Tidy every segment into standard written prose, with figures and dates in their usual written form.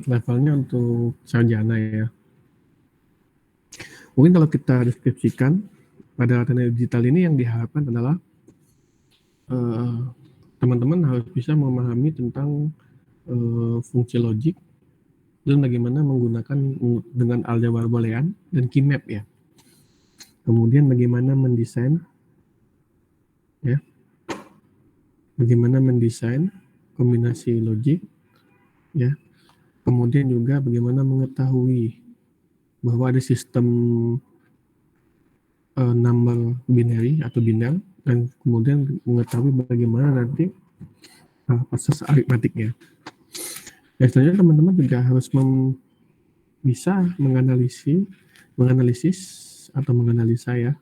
levelnya untuk sarjana ya. Mungkin kalau kita deskripsikan pada latihan digital ini yang diharapkan adalah teman-teman harus bisa memahami tentang fungsi logik dan bagaimana menggunakan dengan aljabar boolean dan keymap ya. Kemudian bagaimana mendesain ya. Bagaimana mendesain kombinasi logik ya. Kemudian juga bagaimana mengetahui bahwa ada sistem number binary atau biner dan kemudian mengetahui bagaimana nanti proses aritmatiknya. Ya, selanjutnya teman-teman juga harus bisa menganalisis atau menganalisa ya,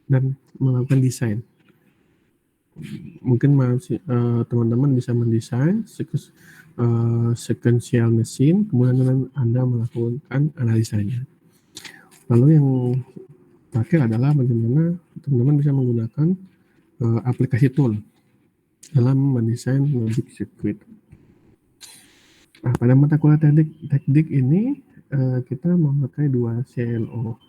dan melakukan desain. Mungkin teman-teman bisa mendesain sequential machine, kemudian Anda melakukan analisanya. Lalu yang terakhir adalah bagaimana teman-teman bisa menggunakan aplikasi tool dalam mendesain logic circuit. Nah, pada mata kuliah teknik ini kita memakai 2 CLO.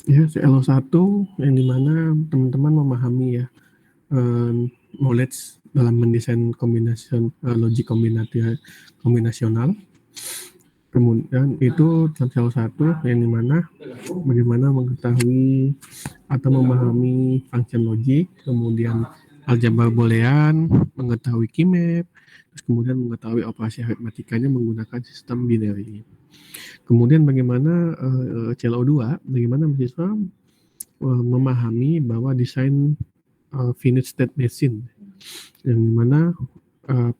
Ya, CLO 1 yang dimana teman-teman memahami ya knowledge dalam mendesain kombinasi logik kombinasional. Kemudian itu dalam CLO 1 yang dimana bagaimana mengetahui atau memahami function logik, kemudian aljabar boolean, mengetahui keymap, terus kemudian mengetahui operasi aritmatikanya menggunakan sistem binary. Kemudian bagaimana CLO2, bagaimana mahasiswa memahami bahwa desain finite state machine, yang dimana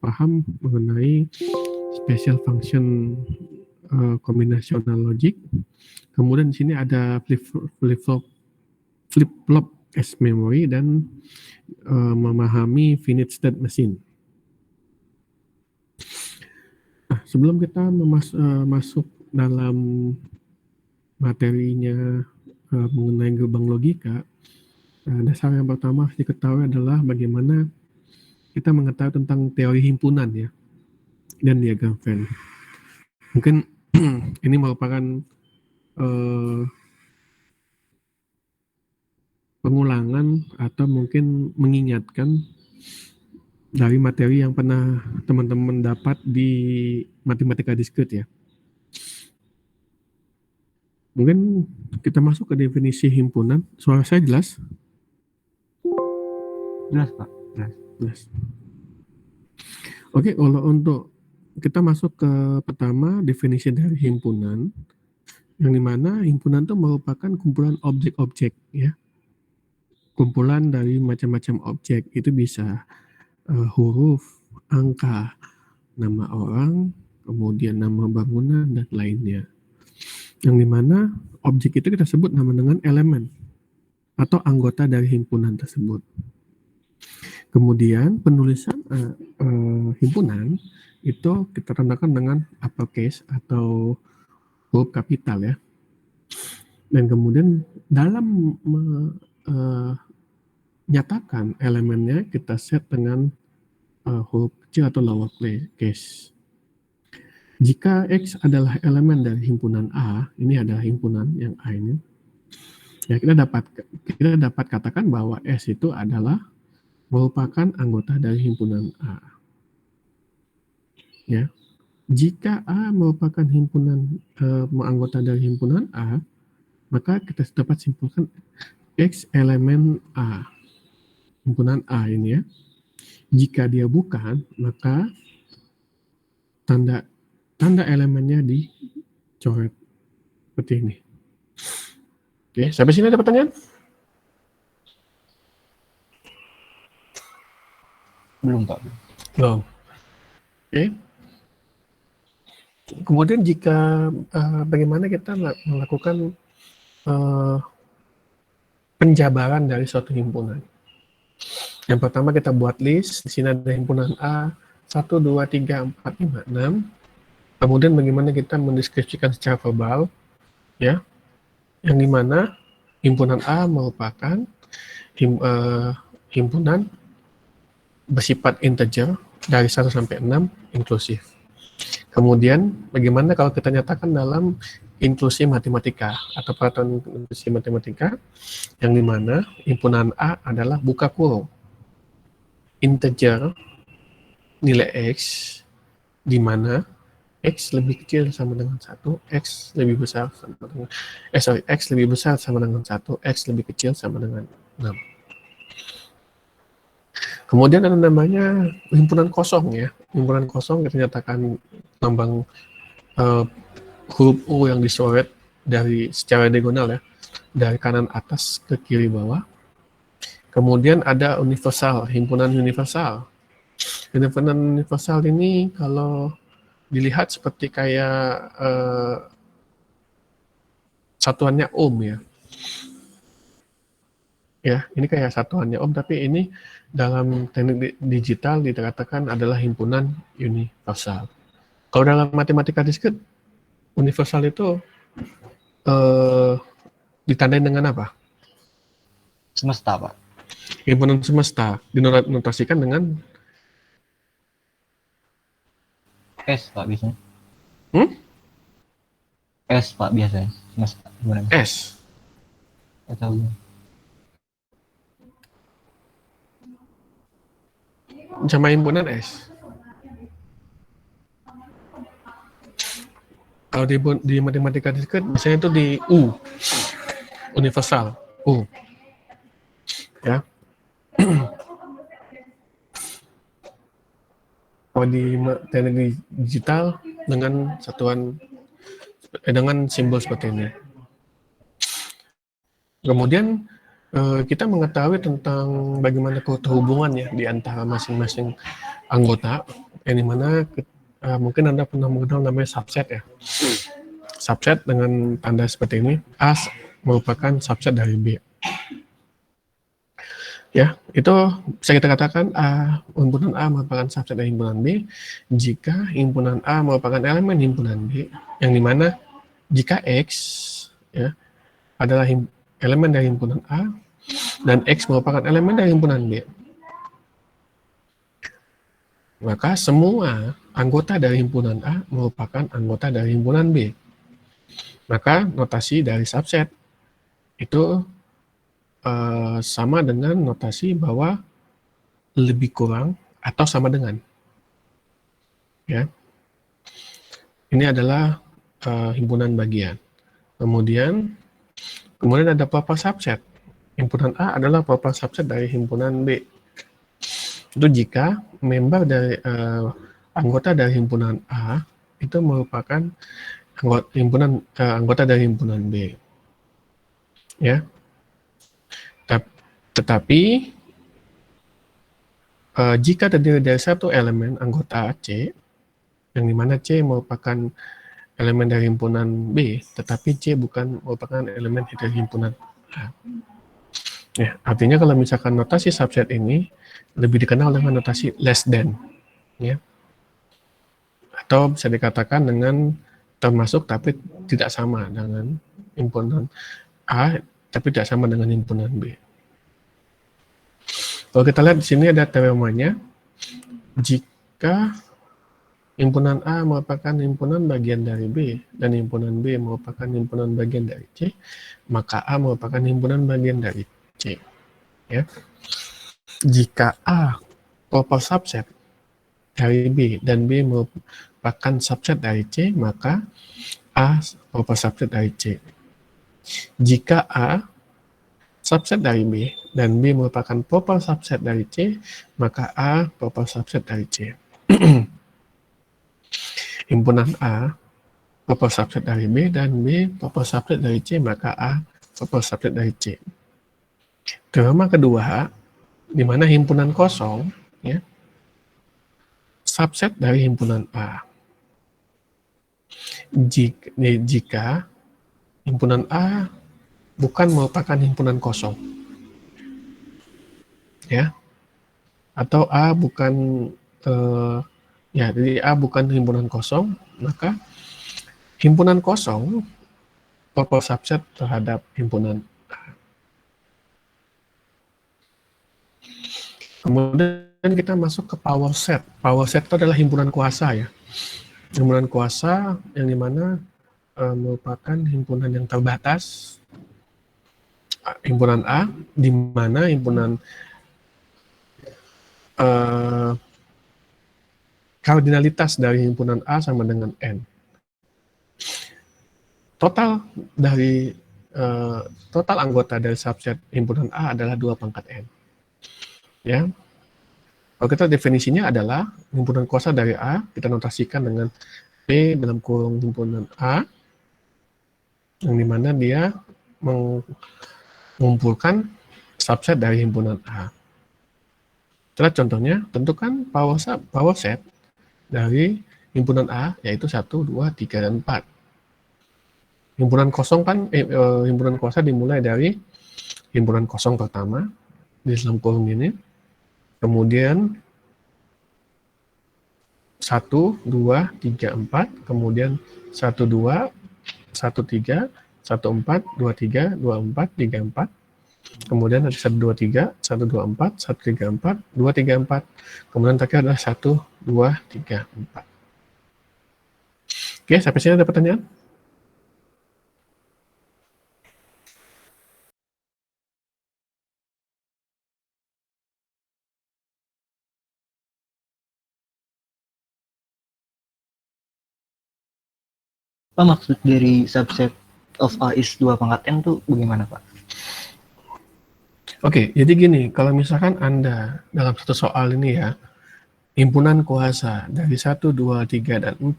paham mengenai special function kombinasional logic. Kemudian di sini ada flip-flop as memory dan memahami finite state machine. Nah, sebelum kita masuk dalam materinya mengenai gerbang logika, dasar yang pertama harus diketahui adalah bagaimana kita mengetahui tentang teori himpunan ya dan diagram Venn. Mungkin ini merupakan pengulangan atau mungkin mengingatkan dari materi yang pernah teman-teman dapat di matematika diskret ya. Mungkin kita masuk ke definisi himpunan. Suara saya jelas? Jelas, Pak. Jelas. Oke, kalau untuk kita masuk ke pertama definisi dari himpunan, yang dimana himpunan itu merupakan kumpulan objek-objek ya. Kumpulan dari macam-macam objek, itu bisa huruf, angka, nama orang, kemudian nama bangunan dan lainnya. Yang dimana objek itu kita sebut nama dengan elemen atau anggota dari himpunan tersebut. Kemudian penulisan himpunan itu kita tandai dengan uppercase atau huruf kapital ya. Dan kemudian dalam menyatakan elemennya kita set dengan huruf kecil atau lowercase. Jika X adalah elemen dari himpunan A, ini adalah himpunan yang A ini, ya kita dapat katakan bahwa S itu adalah merupakan anggota dari himpunan A. Ya, jika A merupakan anggota dari himpunan A, maka kita dapat simpulkan X elemen A, himpunan A ini ya. Jika dia bukan, maka tanda elemennya dicoret seperti ini. Oke, sampai sini ada pertanyaan? Belum, Pak. Belum. Oke. Kemudian jika bagaimana kita melakukan penjabaran dari suatu himpunan. Yang pertama kita buat list, di sini ada himpunan A, 1, 2, 3, 4, 5, 6. Kemudian bagaimana kita mendeskripsikan secara verbal, ya, yang dimana himpunan A merupakan himpunan bersifat integer dari 1 sampai 6 inklusif. Kemudian bagaimana kalau kita nyatakan dalam inklusi matematika atau peraturan inklusi matematika yang dimana himpunan A adalah buka kurung integer nilai X di mana X lebih kecil sama dengan 1, X lebih besar sama dengan X lebih besar sama dengan 1, X lebih kecil sama dengan 6. Kemudian ada namanya himpunan kosong ya. Himpunan kosong kita nyatakan lambang huruf U yang dicoret dari secara diagonal ya, dari kanan atas ke kiri bawah. Kemudian ada universal, himpunan universal. Himpunan universal ini kalau dilihat seperti kayak satuannya ohm ya. Ya, ini kayak satuannya ohm, tapi ini dalam teknik digital dikatakan adalah himpunan universal. Kalau dalam matematika diskrit, universal itu ditandai dengan apa? Semesta, Pak. Himpunan semesta dinotasikan dengan S, Pak, biasanya. S, Pak, biasanya. Semesta. Gimana? S. Nggak tahu. Sama himpunan S. Kalau di matematika diskrit biasanya itu di U, universal, U. Ya. Kalau di teknik digital dengan satuan dengan simbol seperti ini. Kemudian kita mengetahui tentang bagaimana hubungan ya di antara masing-masing anggota, yang dimana mungkin Anda pernah mengenal namanya subset ya. Subset dengan tanda seperti ini, A merupakan subset dari B. Ya, itu bisa kita katakan himpunan A merupakan subset dari himpunan B jika himpunan A merupakan elemen himpunan B, yang dimana jika X ya adalah elemen dari himpunan A dan X merupakan elemen dari himpunan B, maka semua anggota dari himpunan A merupakan anggota dari himpunan B. Maka notasi dari subset itu sama dengan notasi bahwa lebih kurang atau sama dengan. Ya. Ini adalah himpunan bagian. Kemudian ada proper subset. Himpunan A adalah proper subset dari himpunan B. Itu jika member dari anggota dari himpunan A itu merupakan anggota dari himpunan B. Ya. Tetapi jika terdiri dari satu elemen anggota C, yang dimana C merupakan elemen dari himpunan B, tetapi C bukan merupakan elemen dari himpunan A. Ya, artinya kalau misalkan notasi subset ini lebih dikenal dengan notasi less than, ya, atau bisa dikatakan dengan termasuk tapi tidak sama dengan himpunan A, tapi tidak sama dengan himpunan B. Kalau kita lihat di sini ada teoremanya, jika himpunan A merupakan himpunan bagian dari B dan himpunan B merupakan himpunan bagian dari C, maka A merupakan himpunan bagian dari C. Ya. Jika A proper subset dari B dan B merupakan subset dari C, maka A proper subset dari C. Jika A subset dari B dan B merupakan proper subset dari C, maka A proper subset dari C. Himpunan A proper subset dari B dan B proper subset dari C, maka A proper subset dari C. Teorema kedua, di mana himpunan kosong ya, subset dari himpunan A. Jika himpunan A bukan merupakan himpunan kosong, ya, atau A bukan jadi A bukan himpunan kosong, maka himpunan kosong proper subset terhadap himpunan A. Kemudian kita masuk ke power set. Power set itu adalah himpunan kuasa ya. Himpunan kuasa yang dimana merupakan himpunan yang terbatas, himpunan A, di mana himpunan kardinalitas dari himpunan A sama dengan N. Total dari total anggota dari subset himpunan A adalah 2 pangkat N. Ya. Kalau kita definisinya adalah himpunan kuasa dari A, kita notasikan dengan P dalam kurung himpunan A, yang dimana dia mengumpulkan subset dari himpunan A. Setelah contohnya, tentukan power set dari himpunan A, yaitu 1, 2, 3, dan 4. Himpunan kosong kan, himpunan kuasa dimulai dari himpunan kosong pertama, di dalam kurung ini, kemudian 1, 2, 3, 4, kemudian 1, 2, 1, 3, 1, 4, 2, 3, 2, 4, 3, 4, kemudian ada 1, 2, 3, 1, 2, 4, 1, 3, 4, 2, 3, 4, kemudian terakhir adalah 1, 2, 3, 4. Oke, sampai sini ada pertanyaan? Pak, maksud dari subset of A is 2 pangkat N tuh bagaimana, Pak? Oke, jadi gini, kalau misalkan Anda dalam satu soal ini ya, himpunan kuasa dari 1, 2, 3, dan 4,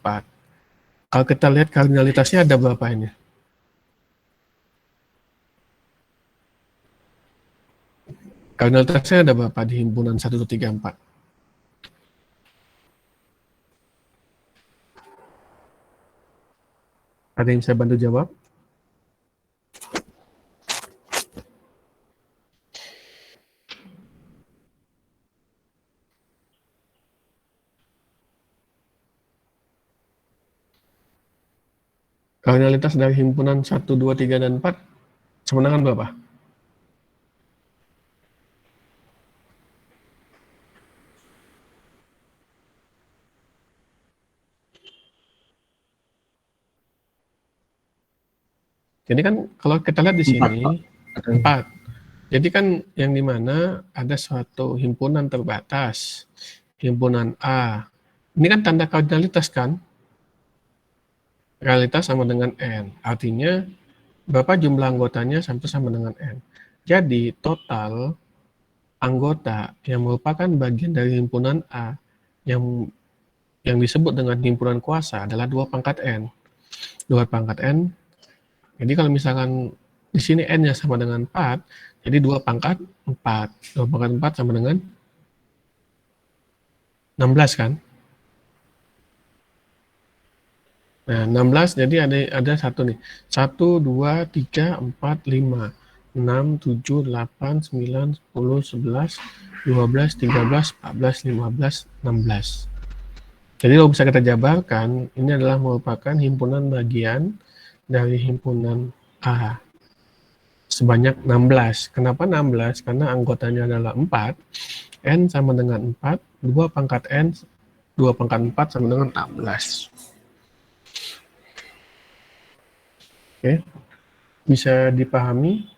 kalau kita lihat kardinalitasnya ada berapa ini? Kardinalitasnya ada berapa di himpunan 1, 2, 3, 4? Ada yang bisa bantu jawab? Kardinalitas dari himpunan 1, 2, 3, dan 4 sama dengan berapa? Jadi kan kalau kita lihat di sini 4. Jadi kan yang dimana ada suatu himpunan terbatas, himpunan A. Ini kan tanda kardinalitas kan? Realitas sama dengan N. Artinya berapa jumlah anggotanya sampai sama dengan N. Jadi total anggota yang merupakan bagian dari himpunan A yang disebut dengan himpunan kuasa adalah 2 pangkat N. 2 pangkat N. Jadi kalau misalkan di sini N-nya sama dengan 4, jadi 2 pangkat 4. 2 pangkat 4 sama dengan 16 kan? Nah, 16 jadi ada satu nih. 1, 2, 3, 4, 5, 6, 7, 8, 9, 10, 11, 12, 13, 14, 15, 16. Jadi kalau bisa kita jabarkan, ini adalah merupakan himpunan bagian dari himpunan A. Sebanyak 16. Kenapa 16? Karena anggotanya adalah 4. N sama dengan 4. 2 pangkat N, 2 pangkat 4 sama dengan 16. Oke. Bisa dipahami?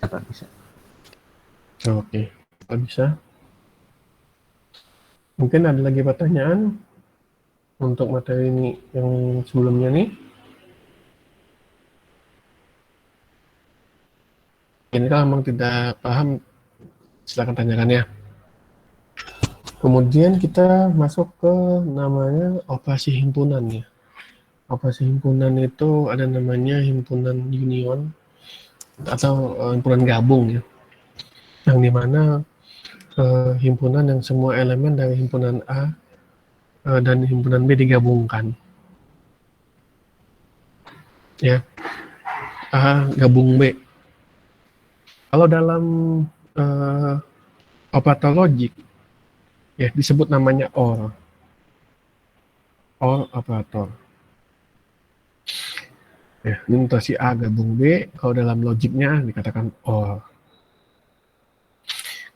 Apa bisa? Oke. Kalau bisa. Mungkin ada lagi pertanyaan untuk materi ini yang sebelumnya nih. Ini kalau memang tidak paham, silakan tanyakan ya. Kemudian kita masuk ke namanya operasi himpunan ya. Operasi himpunan itu ada namanya himpunan union atau himpunan gabung ya. Yang dimana himpunan yang semua elemen dari himpunan A dan himpunan B digabungkan. Ya. A gabung B. Kalau dalam operator logik ya disebut namanya OR. OR operator. Ya, ini notasi A gabung B, kalau dalam logiknya dikatakan OR.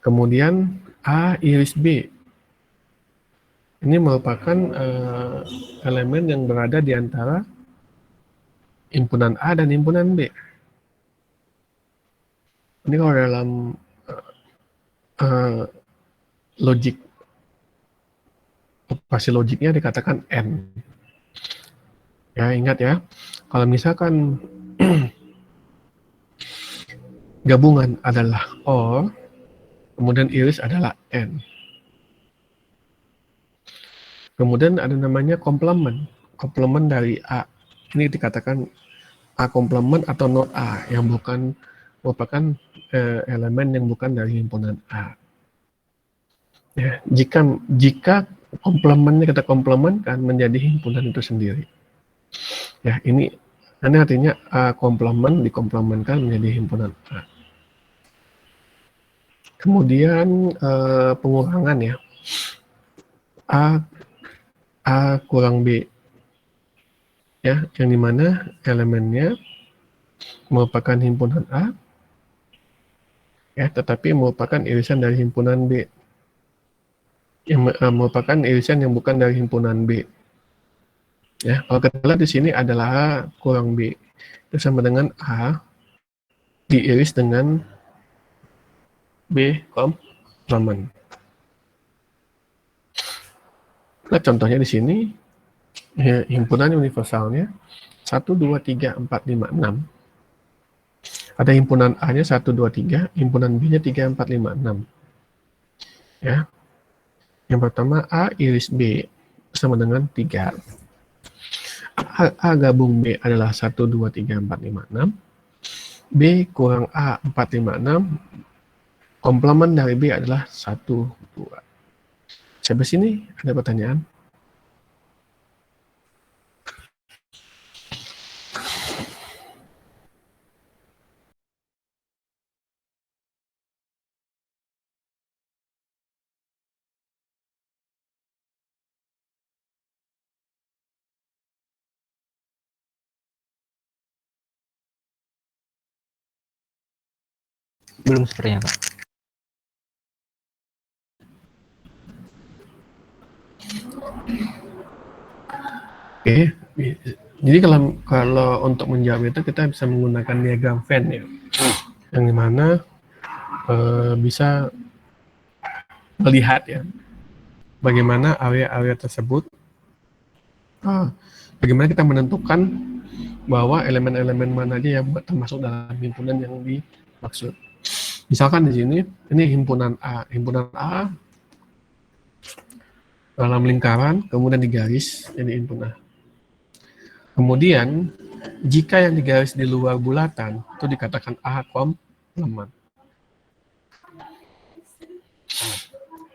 Kemudian A iris B. Ini merupakan elemen yang berada di antara himpunan A dan himpunan B. Ini kalau dalam logik, operasi logiknya dikatakan N. Ya, ingat ya, kalau misalkan gabungan adalah OR, kemudian iris adalah N. Kemudian ada namanya komplement. Komplement dari A. Ini dikatakan A komplement atau not A, yang merupakan elemen yang bukan dari himpunan A. Ya, jika komplementnya kita komplementkan menjadi himpunan itu sendiri. Ya, ini artinya A komplement dikomplementkan menjadi himpunan A. Kemudian pengurangan ya. A kurang B. Ya, yang dimana elemennya merupakan himpunan A, ya, tetapi merupakan irisan dari himpunan B. Yang merupakan irisan yang bukan dari himpunan B. Ya, kalau kita lihat di sini adalah A kurang B. Itu sama dengan A diiris dengan B komplement. Nah, contohnya di sini ya, himpunan universalnya 1, 2, 3, 4, 5, 6. Ada himpunan A-nya 1, 2, 3, himpunan B-nya 3, 4, 5, 6. Ya. Yang pertama A iris B sama dengan 3. A gabung B adalah 1, 2, 3, 4, 5, 6. B kurang A 4, 5, 6. Komplement dari B adalah 1, 2. Sampai sini ada pertanyaan? Belum sepertinya, Pak. Oke, jadi kalau untuk menjawab itu kita bisa menggunakan diagram Venn ya, yang dimana bisa melihat ya bagaimana area-area tersebut, bagaimana kita menentukan bahwa elemen-elemen mana aja yang termasuk dalam himpunan yang dimaksud. Misalkan di sini ini himpunan A dalam lingkaran kemudian digaris jadi himpunan A. Kemudian, jika yang digaris di luar bulatan, itu dikatakan A komplement.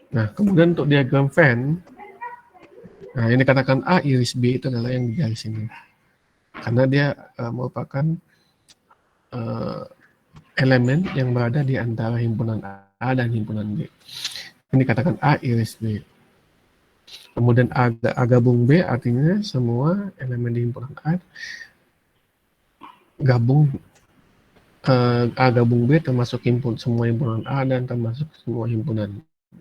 Nah, kemudian untuk diagram Venn, nah yang dikatakan A iris B itu adalah yang digaris ini. Karena dia merupakan elemen yang berada di antara himpunan A dan himpunan B. Ini dikatakan A iris B. Kemudian A gabung B artinya semua elemen di himpunan A gabung A gabung B termasuk semua himpunan A dan termasuk semua himpunan B.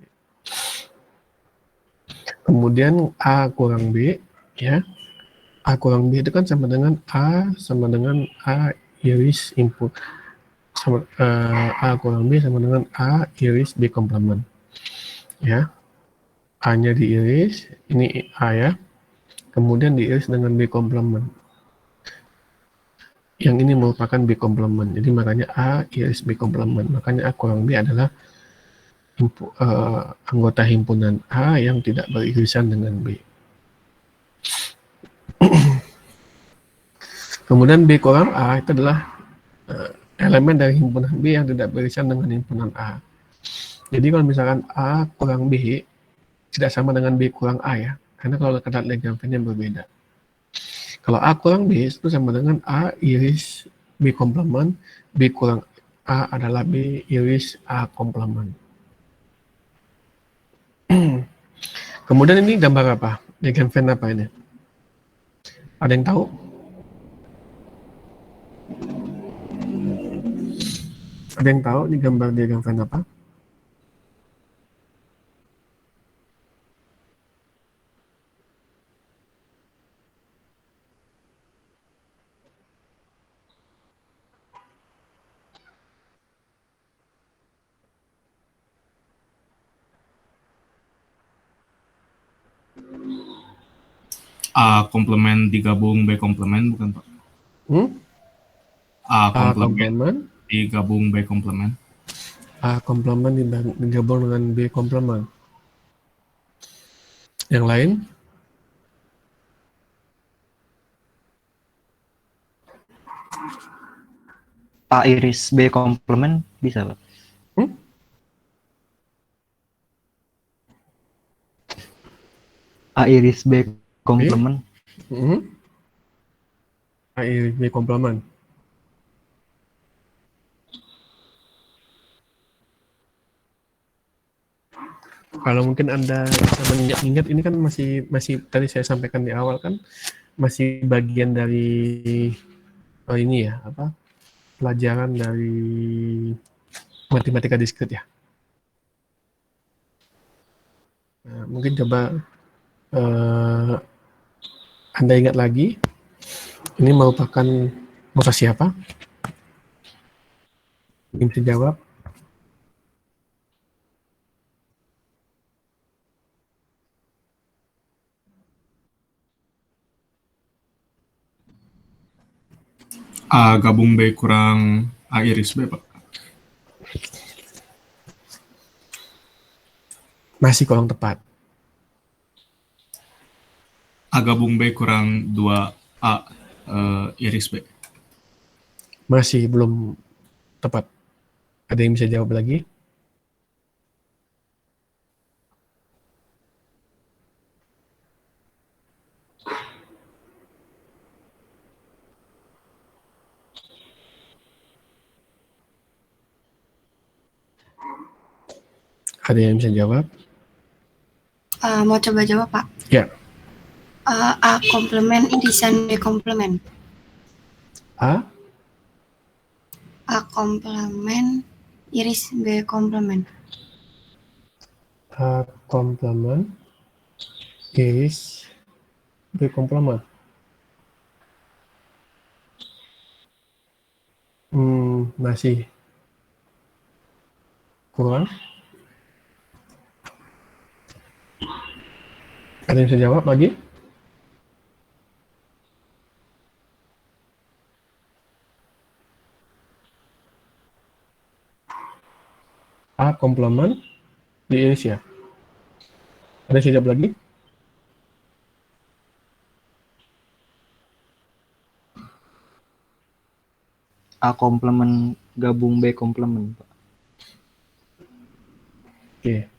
Kemudian A kurang B ya. A kurang B itu kan sama dengan A iris input. A kurang B sama dengan A iris B komplement. Ya. A-nya diiris, ini A ya. Kemudian diiris dengan B komplement. Yang ini merupakan B komplement. Jadi makanya A iris B komplement. Makanya A kurang B adalah anggota himpunan A yang tidak beririsan dengan B. Kemudian B kurang A itu adalah elemen dari himpunan B yang tidak beririsan dengan himpunan A. Jadi kalau misalkan A kurang B tidak sama dengan B kurang A ya, karena kalau kita lihat diagramnya berbeda. Kalau A kurang B itu sama dengan A iris B komplement, B kurang A adalah B iris A komplement. Kemudian ini gambar apa? Diagram Venn apa ini? Ada yang tahu? Ada yang tahu ini gambar diagram Venn apa? A komplement digabung B komplement bukan Pak? A A komplement komplement, digabung B komplement. A komplement digabung dengan B komplement. Yang lain? A iris B komplement bisa Pak. A iris B komplement. A iris B komplement. Kalau mungkin Anda bisa mengingat, ini kan masih tadi saya sampaikan di awal kan masih bagian dari ini ya, apa? Pelajaran dari matematika diskrit ya. Nah, mungkin coba Anda ingat lagi, ini merupakan notasi apa? Ingin bisa jawab? A gabung B kurang A iris B Pak. Masih kurang tepat. A gabung B kurang 2A iris B. Masih belum tepat. Ada yang bisa jawab lagi? Ada yang bisa jawab? Mau coba jawab Pak? Ya. A komplement irisan B komplement. A komplement iris B komplement. A komplement iris B komplement. Masih kurang. Ada yang bisa jawab lagi? A komplement diiris ya. Ada yang bisa jawab lagi? A komplement gabung B komplement Pak. Oke.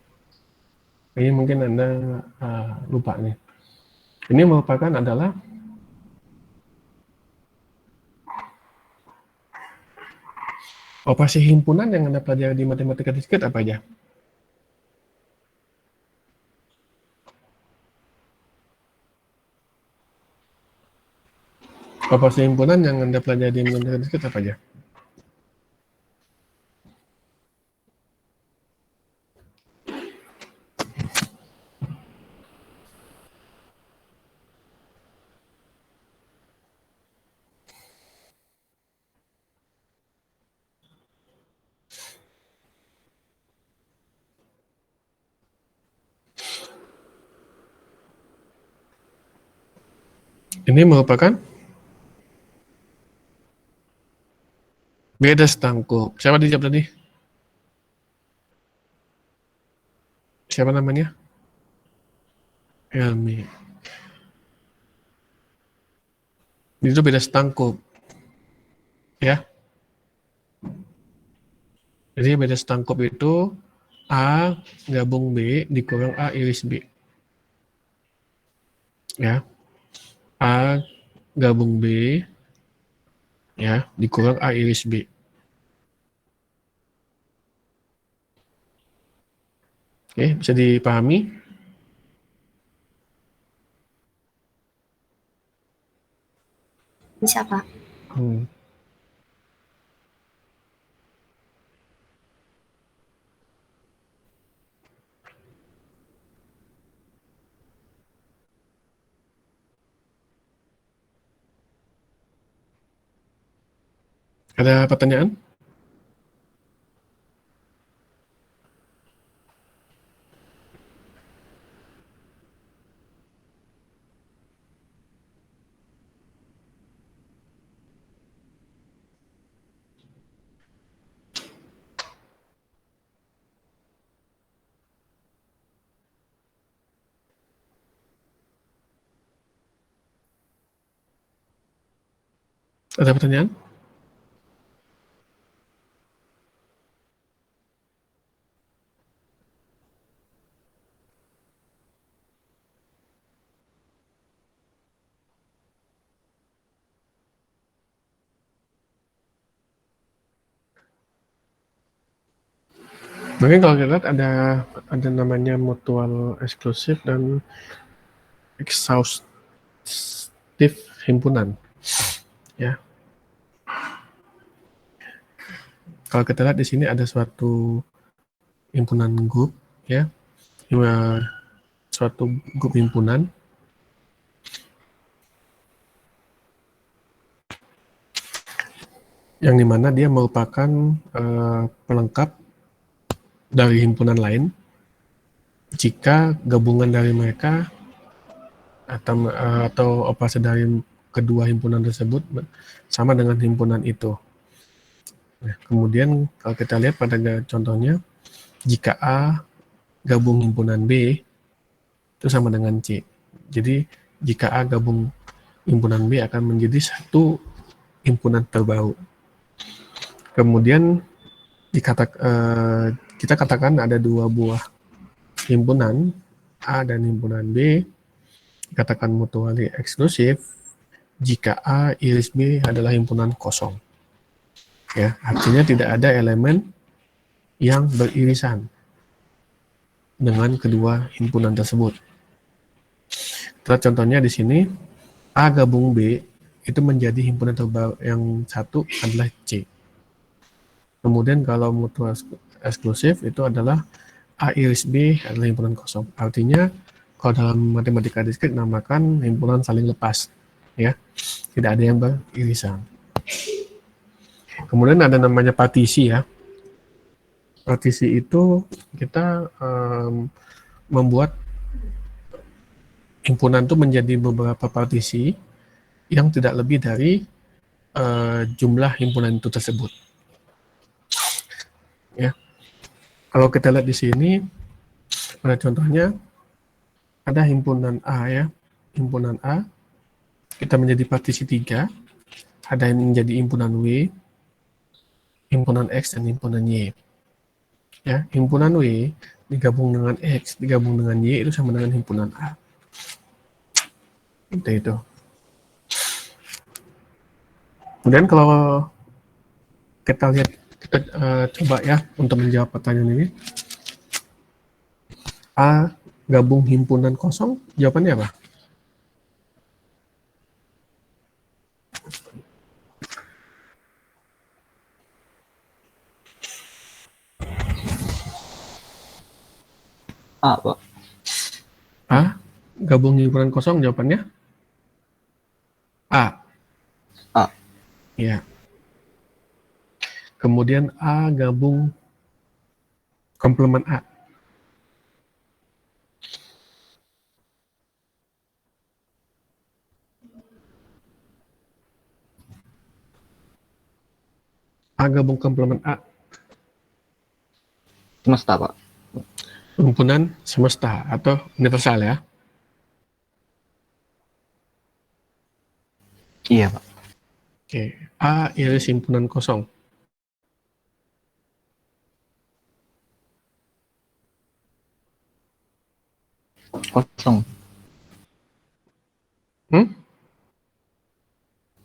Ini mungkin Anda lupa nih. Ini merupakan adalah operasi himpunan yang Anda pelajari di matematika diskrit apa aja? Operasi himpunan yang Anda pelajari di matematika diskrit apa aja? Ini merupakan beda setangkup. Siapa dijawab tadi? Siapa namanya? Helmi. Itu beda setangkup. Ya. Jadi beda setangkup itu A gabung B dikurang A iris B. Ya. A gabung B ya dikurang A iris B. Oke, bisa dipahami? Bisa Pak? Ada pertanyaan? Ada pertanyaan? Mungkin kalau kita lihat ada namanya mutual eksklusif dan exhaustive himpunan. Ya. Kalau kita lihat di sini ada suatu himpunan grup, ya, suatu grup himpunan yang dimana dia merupakan pelengkap dari himpunan lain jika gabungan dari mereka atau operasi dari kedua himpunan tersebut sama dengan himpunan itu. Nah, kemudian kalau kita lihat pada contohnya, jika A gabung himpunan B itu sama dengan C. Jadi jika A gabung himpunan B akan menjadi satu himpunan terbaru. Kemudian kita katakan ada dua buah himpunan A dan himpunan B, dikatakan mutually eksklusif jika A iris B adalah himpunan kosong. Ya, artinya tidak ada elemen yang beririsan dengan kedua himpunan tersebut. Kita contohnya di sini A gabung B itu menjadi himpunan terbaru, yang satu adalah C. Kemudian kalau mutual eksklusif itu adalah A iris B adalah himpunan kosong. Artinya kalau dalam matematika diskrit namakan himpunan saling lepas, ya, tidak ada yang beririsan. Kemudian ada namanya partisi, ya. Partisi itu kita membuat himpunan itu menjadi beberapa partisi yang tidak lebih dari jumlah himpunan itu tersebut. Ya, kalau kita lihat di sini pada contohnya ada himpunan A, ya, himpunan A kita menjadi partisi 3, ada yang menjadi himpunan W, himpunan X dan himpunan Y. Ya, himpunan W digabung dengan X digabung dengan Y itu sama dengan himpunan A. Itu. Kemudian kalau kita lihat, kita coba ya untuk menjawab pertanyaan ini. A gabung himpunan kosong, jawabannya apa? A, Pak. A gabung himpunan kosong, jawabannya A. A. Ya. Kemudian A gabung komplement A. A gabung komplement A. Semesta, Pak. Himpunan semesta atau universal, ya. Iya, Pak. Oke. A iris himpunan kosong. Kosong.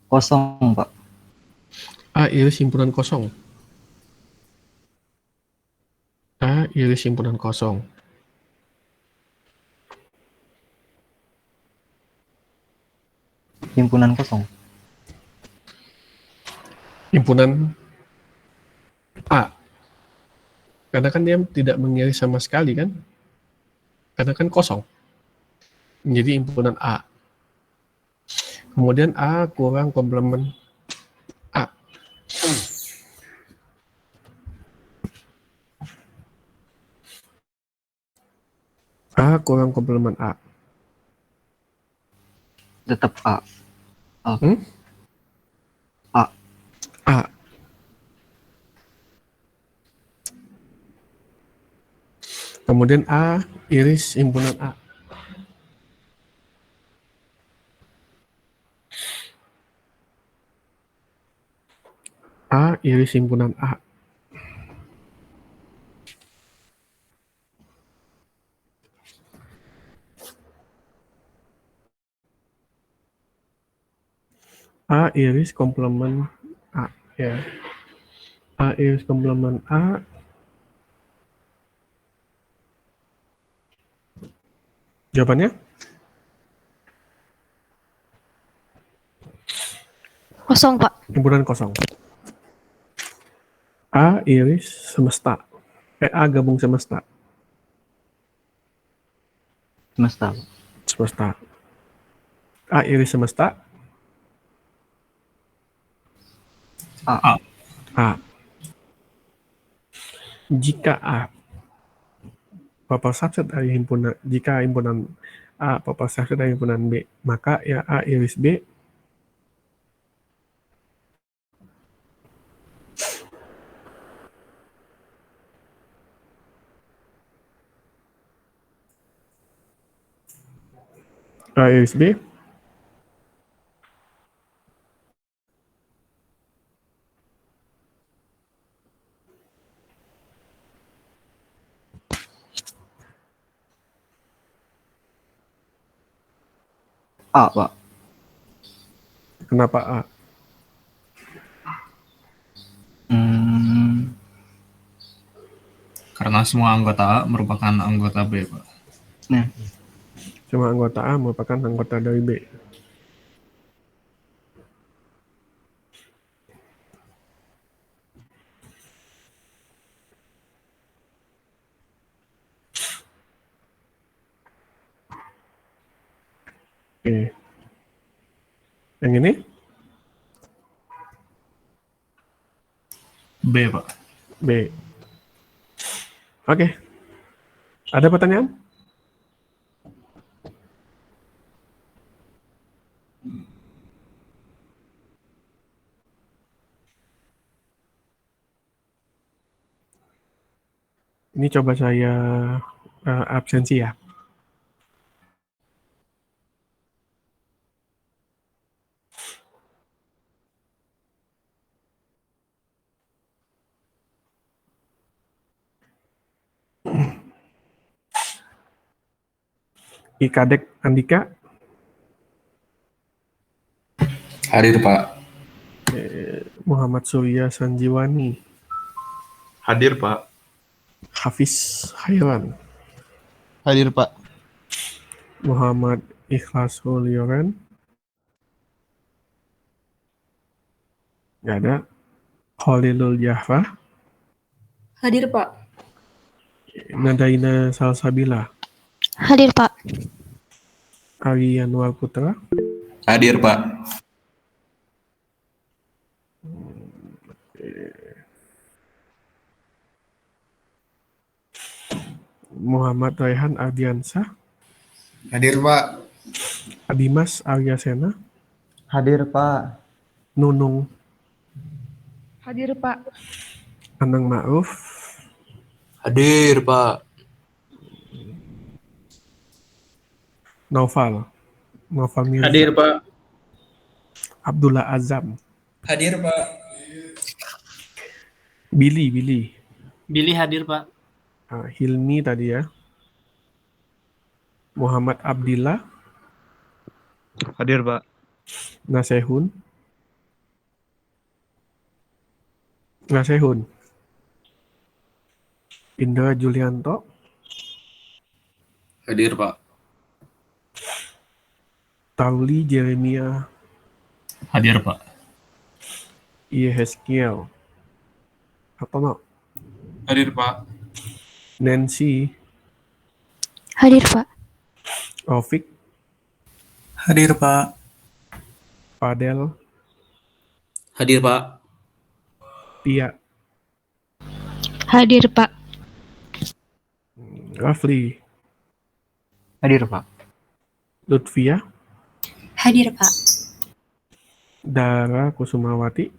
Kosong, Pak. A iris himpunan kosong. A iris himpunan kosong. Himpunan kosong. Himpunan A. Karena kan dia tidak mengiris sama sekali, kan? Karena kan kosong. Menjadi himpunan A. Kemudian A kurang komplement A. A kurang komplement A. Tetap A. A. A. A. Kemudian A iris himpunan A. iris himpunan A. A iris komplement A, ya. A iris komplement A. Jawabannya? Kosong, Pak. Himpunan kosong. A iris semesta. A gabung semesta. Semesta. Semesta. A iris semesta. A. A. Jika A papa subset dari himpunan, jika himpunan A papa subset dari himpunan B, maka ya A iris B A iris B A, Pak. kenapa A? Karena semua anggota A merupakan anggota B, Pak. Nah, Cuma anggota A merupakan anggota dari B. Oke. Yang ini? B, Pak. B. Oke. Ada pertanyaan? Ini coba saya absensi ya. Ikadek Andika, Hadir, Pak. Muhammad Surya Sanjiwani, Hadir, Pak. Hafiz Khairan, Hadir, Pak. Muhammad Ikhlasul Yoran, nggak ada. Khalilul Jafar, Hadir, Pak. Nadaina Salsabila, Hadir, Pak. Ari Anwar Putra, Hadir, Pak. Muhammad Raihan Ardiansah, Hadir, Pak. Adimas Aryasena, hadir, Pak. Nunung Hadir, Pak. Anang Ma'ruf, Hadir, Pak. Naufal Mirza, Hadir, Pak. Abdullah Azam, Hadir, Pak. Billy, Billy hadir, Pak. Hilmi tadi ya, Muhammad Abdillah, Hadir, Pak. Nasehun, Indra Julianto, Hadir, Pak. Tauli Jeremia Hadir, Pak. Yehezkiel, Atono, Hadir, Pak. Nancy, Hadir, Pak. Taufik, Hadir, Pak. Fadel, Hadir, Pak. Tia, Hadir, Pak. Rafli, Hadir, Pak. Lutfia, Hadir, Pak. Dara Kusumawati,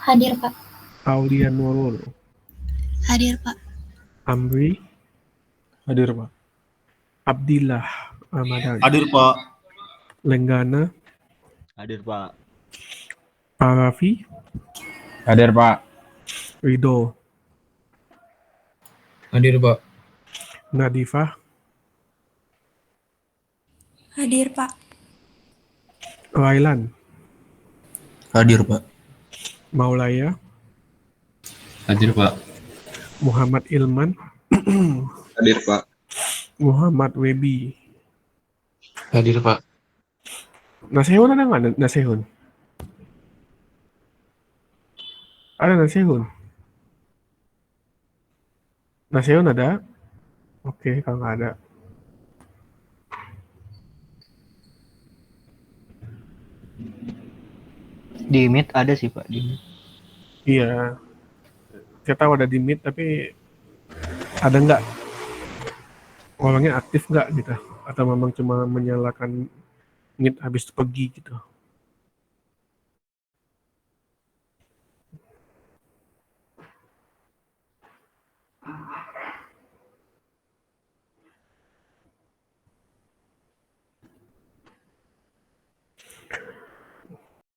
Hadir, Pak. Aulia Nurul, Hadir, Pak. Amri, Hadir, Pak. Abdillah Ahmadani, Hadir, Pak. Lenggana, Hadir, Pak. Parafi, Hadir, Pak. Rido, Hadir, Pak. Nadifah, Hadir, Pak. Railan, Hadir, Pak. Maulaya, Hadir, Pak. Muhammad Ilman, Hadir, Pak. Muhammad Webi. Hadir, Pak. Nasehun ada nggak? Nasehun? Ada Nasehun? Nasehun ada? Oke, kalau nggak ada. Di Meet ada sih Pak, di Meet. Iya, saya tahu ada di Meet, tapi ada nggak orangnya aktif nggak gitu? Atau memang cuma menyalakan Meet habis itu pergi gitu?